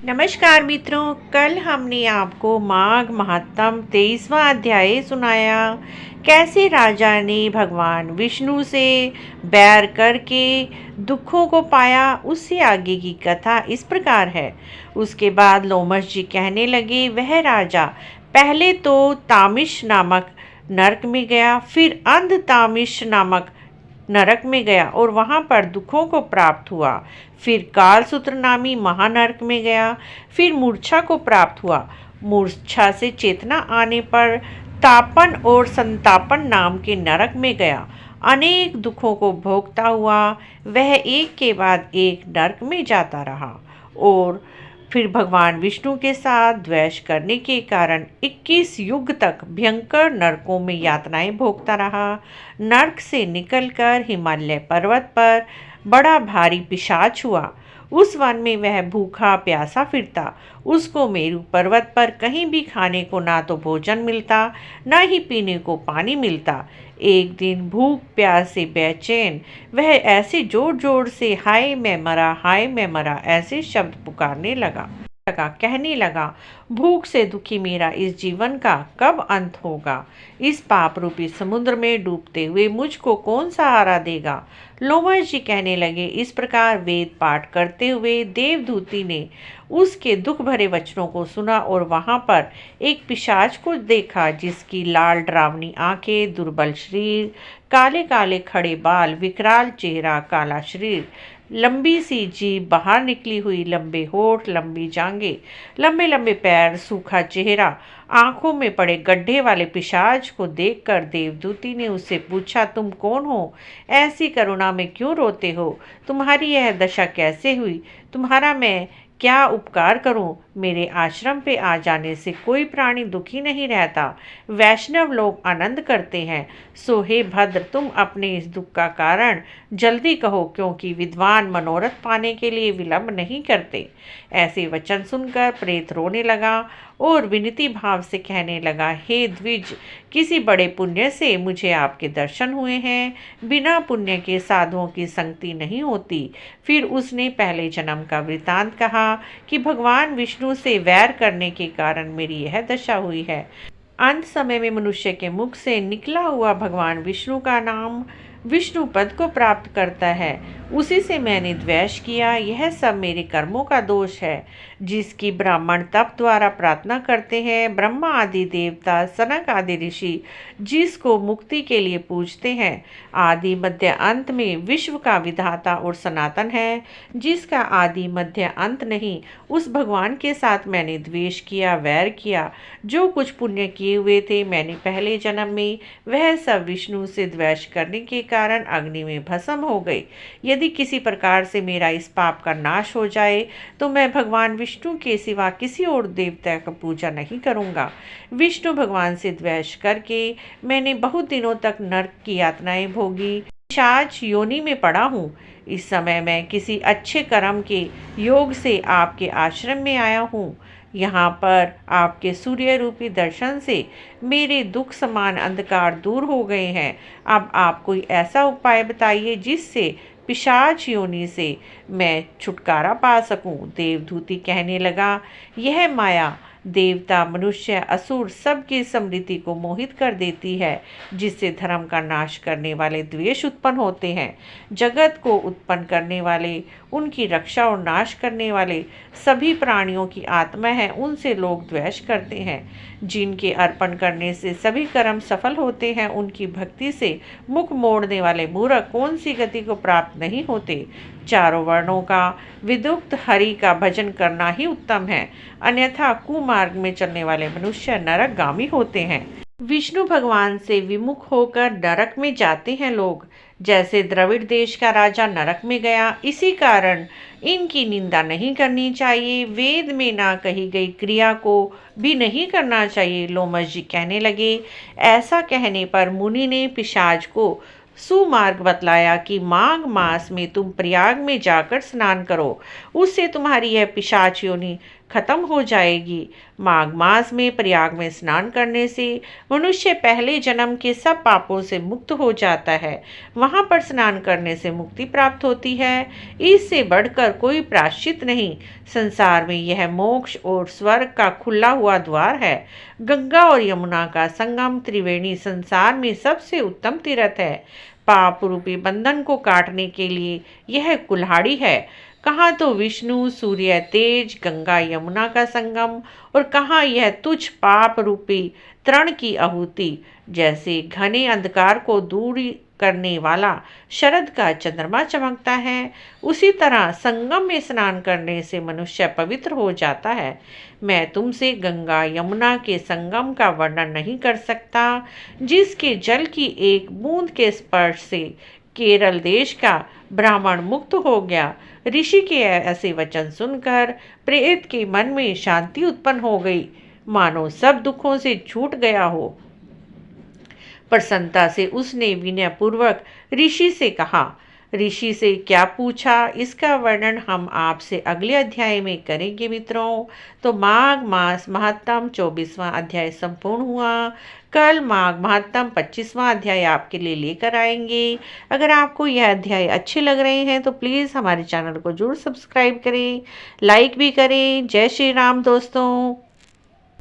नमस्कार मित्रों, कल हमने आपको माघ महात्म 23वां अध्याय सुनाया। कैसे राजा ने भगवान विष्णु से बैर करके दुखों को पाया। उससे आगे की कथा इस प्रकार है। उसके बाद लोमश जी कहने लगे, वह राजा पहले तो तामिश नामक नरक में गया, फिर अंध तामिश नामक नरक में गया और वहां पर दुखों को प्राप्त हुआ। फिर कालसूत्र नामी महानरक में गया, फिर मूर्छा को प्राप्त हुआ। मूर्छा से चेतना आने पर तापन और संतापन नाम के नरक में गया। अनेक दुखों को भोगता हुआ वह एक के बाद एक नरक में जाता रहा और फिर भगवान विष्णु के साथ द्वेष करने के कारण 21 युग तक भयंकर नरकों में यातनाएं भोगता रहा। नरक से निकलकर हिमालय पर्वत पर बड़ा भारी पिशाच हुआ। उस वन में वह भूखा प्यासा फिरता। उसको मेरु पर्वत पर कहीं भी खाने को ना तो भोजन मिलता, ना ही पीने को पानी मिलता। एक दिन भूख प्यास से बेचैन वह ऐसे जोर जोर से हाय मैं मरा ऐसे शब्द पुकारने लगा। कहने लगा, भूख से दुखी मेरा इस जीवन का कब अंत होगा। इस पाप रूपी समुद्र में डूबते हुए मुझको कौन सहारा देगा। लोमश जी कहने लगे, इस प्रकार वेद पाठ करते हुए देवदूती ने उसके दुख भरे वचनों को सुना और वहां पर एक पिशाच को देखा, जिसकी लाल डरावनी आंखें, दुर्बल शरीर, काले काले खड़े बाल, विकराल चेहरा, काला शरीर, लंबी सी जीभ, बाहर निकली हुई लंबे होठ, लंबी जांघें, लंबे लंबे पैर, सूखा चेहरा, आंखों में पड़े गड्ढे वाले पिशाच को देखकर देवदूती ने उससे पूछा, तुम कौन हो? ऐसी करुणा में क्यों रोते हो? तुम्हारी यह दशा कैसे हुई? तुम्हारा मैं क्या उपकार करूं? मेरे आश्रम पे आ जाने से कोई प्राणी दुखी नहीं रहता। वैष्णव लोग आनंद करते हैं। सो हे भद्र, तुम अपने इस दुख का कारण जल्दी कहो, क्योंकि विद्वान मनोरथ पाने के लिए विलंब नहीं करते। ऐसे वचन सुनकर प्रेत रोने लगा और विनती भाव से कहने लगा, हे द्विज, किसी बड़े पुण्य से मुझे आपके दर्शन हुए हैं। बिना पुण्य के साधुओं की संगति नहीं होती। फिर उसने पहले जन्म का वृतांत कहा कि भगवान विष्णु से वैर करने के कारण मेरी यह दशा हुई है। अंत समय में मनुष्य के मुख से निकला हुआ भगवान विष्णु का नाम विष्णु पद को प्राप्त करता है। उसी से मैंने द्वेष किया। यह सब मेरे कर्मों का दोष है, जिसकी ब्राह्मण तप द्वारा प्रार्थना करते हैं। ब्रह्मा आदि देवता, सनक आदि ऋषि जिसको मुक्ति के लिए पूजते हैं। आदि मध्य अंत में विश्व का विधाता और सनातन है, जिसका आदि मध्य अंत नहीं। उस भगवान के साथ मैंने द्वेष किया, वैर किया। जो कुछ पुण्य किए हुए थे मैंने पहले जन्म में, वह सब विष्णु से द्वेष करने के कारण अग्नि में भस्म हो गई। यदि किसी प्रकार से मेरा इस पाप का नाश हो जाए तो मैं भगवान विष्णु के सिवा किसी और देवता का पूजा नहीं करूंगा। विष्णु भगवान से द्वेष करके मैंने बहुत दिनों तक नरक की यातनाएं भोगी। पिशाच योनि में पड़ा हूँ। इस समय मैं किसी अच्छे कर्म के योग से आपके आश्रम में आया हूँ। यहाँ पर आपके सूर्य रूपी दर्शन से मेरे दुख समान अंधकार दूर हो गए हैं। अब आप कोई ऐसा उपाय बताइए जिससे पिशाच योनि से मैं छुटकारा पा सकूं। देवदूती कहने लगा, यह माया देवता, मनुष्य, असुर सबकी समृद्धि को मोहित कर देती है, जिससे धर्म का नाश करने वाले द्वेष उत्पन्न होते हैं। जगत को उत्पन्न करने वाले, उनकी रक्षा और नाश करने वाले सभी प्राणियों की आत्मा है, उनसे लोग द्वेष करते हैं। जिनके अर्पण करने से सभी कर्म सफल होते हैं, उनकी भक्ति से मुख मोड़ने वाले मूर्ख कौन सी गति को प्राप्त नहीं होते। चारों वर्णों का विदुक्त हरि का भजन करना ही उत्तम है, अन्यथा कुमार्ग में चलने वाले मनुष्य नरकगामी होते हैं। विष्णु भगवान से विमुख होकर नरक में जाते हैं लोग। जैसे द्रविड़ देश का राजा नरक में गया, इसी कारण इनकी निंदा नहीं करनी चाहिए। वेद में ना कही गई क्रिया को भी नहीं करना चाहिए। लोमश जी कहने लगे, ऐसा कहने पर मुनि ने पिशाच को सुमार्ग बतलाया कि माघ मास में तुम प्रयाग में जाकर स्नान करो। उससे तुम्हारी यह पिशाच योनि खत्म हो जाएगी। माघ मास में प्रयाग में स्नान करने से मनुष्य पहले जन्म के सब पापों से मुक्त हो जाता है। वहां पर स्नान करने से मुक्ति प्राप्त होती है। इससे बढ़कर कोई प्रायश्चित नहीं। संसार में यह मोक्ष और स्वर्ग का खुला हुआ द्वार है। गंगा और यमुना का संगम त्रिवेणी संसार में सबसे उत्तम तीर्थ है। पाप रूपी बंधन को काटने के लिए यह कुल्हाड़ी है। कहाँ तो विष्णु सूर्य तेज गंगा यमुना का संगम, और कहाँ यह तुझ पाप रूपी तृण की आहुति। जैसे घने अंधकार को दूर करने वाला शरद का चंद्रमा चमकता है, उसी तरह संगम में स्नान करने से मनुष्य पवित्र हो जाता है। मैं तुमसे गंगा यमुना के संगम का वर्णन नहीं कर सकता, जिसके जल की एक बूंद के स्पर्श से केरल देश का ब्राह्मण मुक्त हो गया। ऋषि के ऐसे वचन सुनकर प्रेत के मन में शांति उत्पन्न हो गई, मानो सब दुखों से छूट गया हो। प्रसन्नता से उसने विनय पूर्वक ऋषि से कहा। ऋषि से क्या पूछा, इसका वर्णन हम आपसे अगले अध्याय में करेंगे मित्रों। तो माघ मास महात्म 24वां अध्याय संपूर्ण हुआ। कल माघ महात्म 25वां अध्याय आपके लिए लेकर आएंगे। अगर आपको यह अध्याय अच्छे लग रहे हैं तो प्लीज़ हमारे चैनल को जरूर सब्सक्राइब करें, लाइक भी करें। जय श्री राम दोस्तों।